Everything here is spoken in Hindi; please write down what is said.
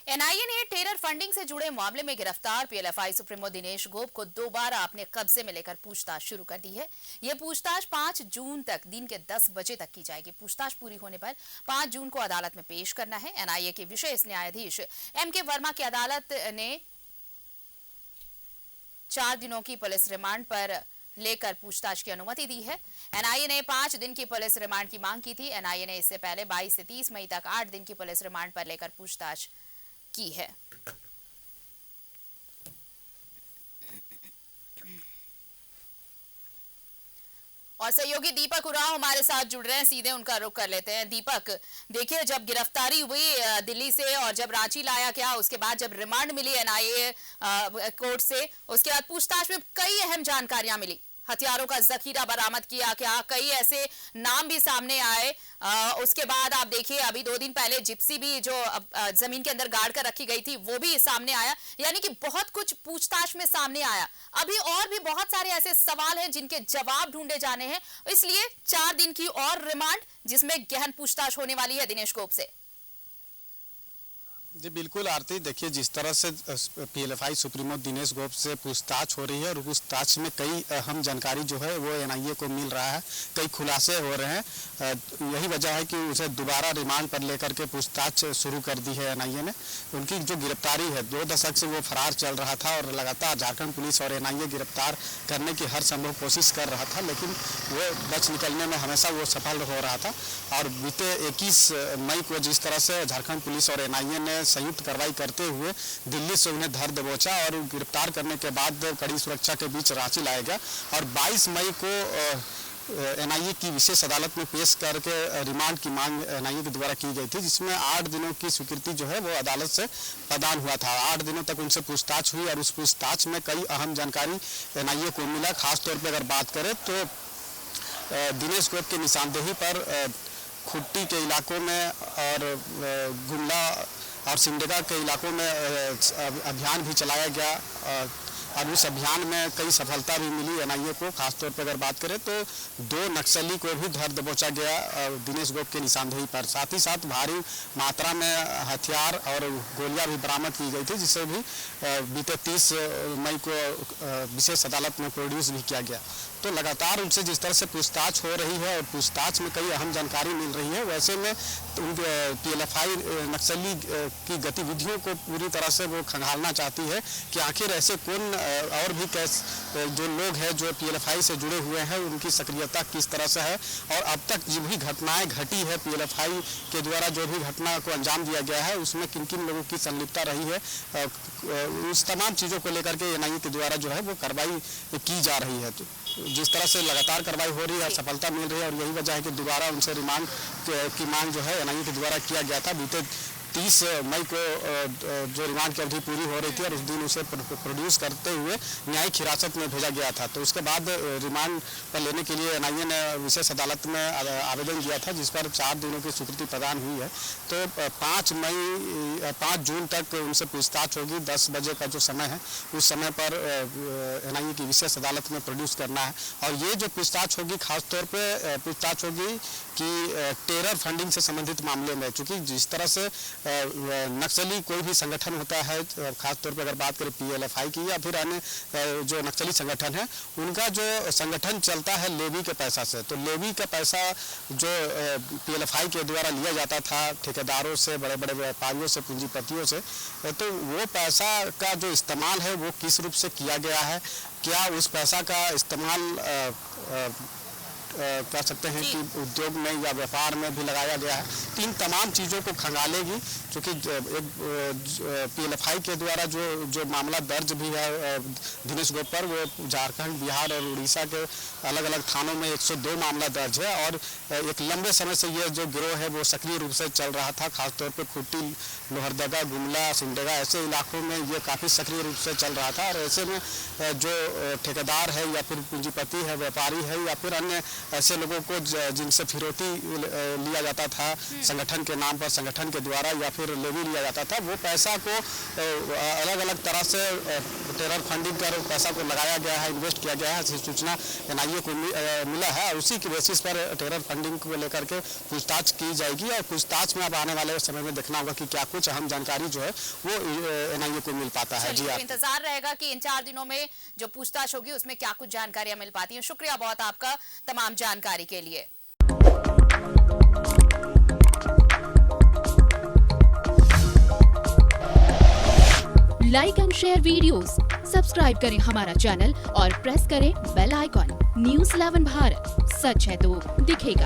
एनआईए ने टेरर फंडिंग से जुड़े मामले में गिरफ्तार पीएलएफआई सुप्रीमो दिनेश गोप को दोबारा अपने कब्जे में लेकर पूछताछ शुरू कर दी है। यह पूछताछ 5 जून तक दिन के 10 बजे तक की जाएगी। पूछताछ पूरी होने पर 5 जून को अदालत में पेश करना है। एनआईए के विशेष न्यायाधीश एमके वर्मा की अदालत ने 4 दिनों की पुलिस रिमांड पर लेकर पूछताछ की अनुमति दी है। एनआईए ने 5 दिन की पुलिस रिमांड की मांग की थी। एनआईए ने इससे पहले 22 से 30 मई तक 8 दिन की पुलिस रिमांड पर लेकर पूछताछ की है। और सहयोगी दीपक उरांव हमारे साथ जुड़ रहे हैं, सीधे उनका रुख कर लेते हैं। दीपक, देखिए, जब गिरफ्तारी हुई दिल्ली से और जब रांची लाया गया, उसके बाद जब रिमांड मिली एनआईए कोर्ट से, उसके बाद पूछताछ में कई अहम जानकारियां मिली। हथियारों का जखीरा बरामद किया गया, कई ऐसे नाम भी सामने आए। उसके बाद आप देखिए, अभी 2 दिन पहले जिप्सी भी जो जमीन के अंदर गाड़ कर रखी गई थी वो भी सामने आया। यानी कि बहुत कुछ पूछताछ में सामने आया। अभी और भी बहुत सारे ऐसे सवाल हैं जिनके जवाब ढूंढे जाने हैं, इसलिए 4 दिन की और रिमांड, जिसमें गहन पूछताछ होने वाली है दिनेश गोप से। जी बिल्कुल आरती, देखिए जिस तरह से पीएलएफआई सुप्रीमो दिनेश गोप से पूछताछ हो रही है और पूछताछ में कई अहम जानकारी जो है वो एनआईए को मिल रहा है, कई खुलासे हो रहे हैं। यही वजह है कि उसे दोबारा रिमांड पर लेकर के पूछताछ शुरू कर दी है एनआईए ने। उनकी जो गिरफ्तारी है, 2 दशक से वो फरार चल रहा था और लगातार झारखंड पुलिस और एनआईए गिरफ्तार करने की हर संभव कोशिश कर रहा था, लेकिन वो बच निकलने में हमेशा वो सफल हो रहा था। और बीते 21 मई को जिस तरह से झारखंड पुलिस और एनआईए ने संयुक्त कार्रवाई करते हुए दिल्ली से उन्हें धर दबोचा और गिरफ्तार करने के बाद कड़ी सुरक्षा के बीच रांची लाया गया और 22 मई को एनआईए की विशेष अदालत में पेश करके रिमांड की मांग एनआईए के द्वारा की गई थी, जिसमें 8 दिनों की स्वीकृति जो है वो अदालत से प्रदान हुआ था। 8 दिनों तक उनसे पूछताछ हुई और उस पूछताछ में कई अहम जानकारी एनआईए को मिला। खासतौर पर अगर बात करें तो दिनेश गोप की निशानदेही पर खुट्टी के इलाकों में और गुमला और सिमडेगा के इलाकों में अभियान भी चलाया गया और उस अभियान में कई सफलता भी मिली एनआईए को। खासतौर पर अगर बात करें तो 2 नक्सली को भी धर दबोचा गया दिनेश गोप के निशानदेही पर। साथ ही साथ भारी मात्रा में हथियार और गोलियां भी बरामद की गई थी, जिसे भी बीते 30 मई को विशेष अदालत में प्रोड्यूस भी किया गया। तो लगातार उनसे जिस तरह से पूछताछ हो रही है और पूछताछ में कई अहम जानकारी मिल रही है, वैसे में पीएलएफआई नक्सली की गतिविधियों को पूरी तरह से वो खंगालना चाहती है कि आखिर ऐसे कौन और भी जो लोग हैं जो पीएलएफआई से जुड़े हुए हैं, उनकी सक्रियता किस तरह से है और अब तक जो भी घटनाएं घटी है पीएलएफआई के द्वारा जो भी घटना को अंजाम दिया गया है, उसमें किन किन लोगों की संलिप्तता रही है, उस तमाम चीज़ों को लेकर के एनआईए के द्वारा जो है वो कार्रवाई की जा रही है। तो जिस तरह से लगातार कार्रवाई हो रही है, सफलता मिल रही है और यही वजह है कि दोबारा उनसे रिमांड की मांग जो है एनआईए के द्वारा किया गया था। बीते 30 मई को जो रिमांड की अवधि पूरी हो रही थी और उस दिन उसे प्रोड्यूस करते हुए न्यायिक हिरासत में भेजा गया था। तो उसके बाद रिमांड पर लेने के लिए एनआईए ने विशेष अदालत में आवेदन किया था, जिस पर 4 दिनों की स्वीकृति प्रदान हुई है। तो 5 जून तक उनसे पूछताछ होगी। 10 बजे का जो समय है उस समय पर एनआईए की विशेष अदालत में प्रोड्यूस करना है। और ये जो पूछताछ होगी, खासतौर पर पूछताछ होगी कि टेरर फंडिंग से संबंधित मामले में, चूँकि जिस तरह से नक्सली कोई भी संगठन होता है, खासतौर पर अगर बात करें पीएलएफआई की या फिर अन्य जो नक्सली संगठन है, उनका जो संगठन चलता है लेवी के पैसा से। तो लेवी का पैसा जो पीएलएफआई के द्वारा लिया जाता था ठेकेदारों से, बड़े बड़े व्यापारियों से, पूंजीपतियों से, तो वो पैसा का जो इस्तेमाल है वो किस रूप से किया गया है, क्या उस पैसा का इस्तेमाल कह सकते हैं कि उद्योग में या व्यापार में भी लगाया गया है। तो इन तमाम चीज़ों को खंगालेगी, क्योंकि पीएलएफआई के द्वारा जो मामला दर्ज भी है दिनेश गोप पर, वो झारखंड, बिहार और उड़ीसा के अलग अलग थानों में 102 मामला दर्ज है और एक लंबे समय से ये जो गिरोह है वो सक्रिय रूप से चल रहा था। खासतौर पर खुट्टी, लोहरदगा, गुमला, सिमडेगा ऐसे इलाकों में ये काफ़ी सक्रिय रूप से चल रहा था। और ऐसे में जो ठेकेदार है या फिर पूंजीपति है, व्यापारी है या फिर अन्य ऐसे लोगों को जिनसे फिरौती लिया जाता था संगठन के नाम पर, संगठन के द्वारा या फिर लेवी लिया जाता था, वो पैसा को अलग अलग तरह से टेरर फंडिंग कर पैसा को लगाया गया है, इन्वेस्ट किया गया है, ऐसी सूचना एनआईए को मिला है और उसी की बेसिस पर टेरर फंडिंग को लेकर के पूछताछ की जाएगी और पूछताछ में अब आने वाले समय में देखना होगा कि क्या कुछ अहम जानकारी जो है वो एनआईए को मिल पाता है। जी, तो इंतजार रहेगा कि इन 4 दिनों में जो पूछताछ होगी उसमें क्या कुछ जानकारियां मिल पाती हैं। शुक्रिया बहुत आपका तमाम जानकारी के लिए। Like and share videos, subscribe करें हमारा चैनल और प्रेस करें बेल आइकॉन। न्यूज़ 11 भारत, सच है तो दिखेगा।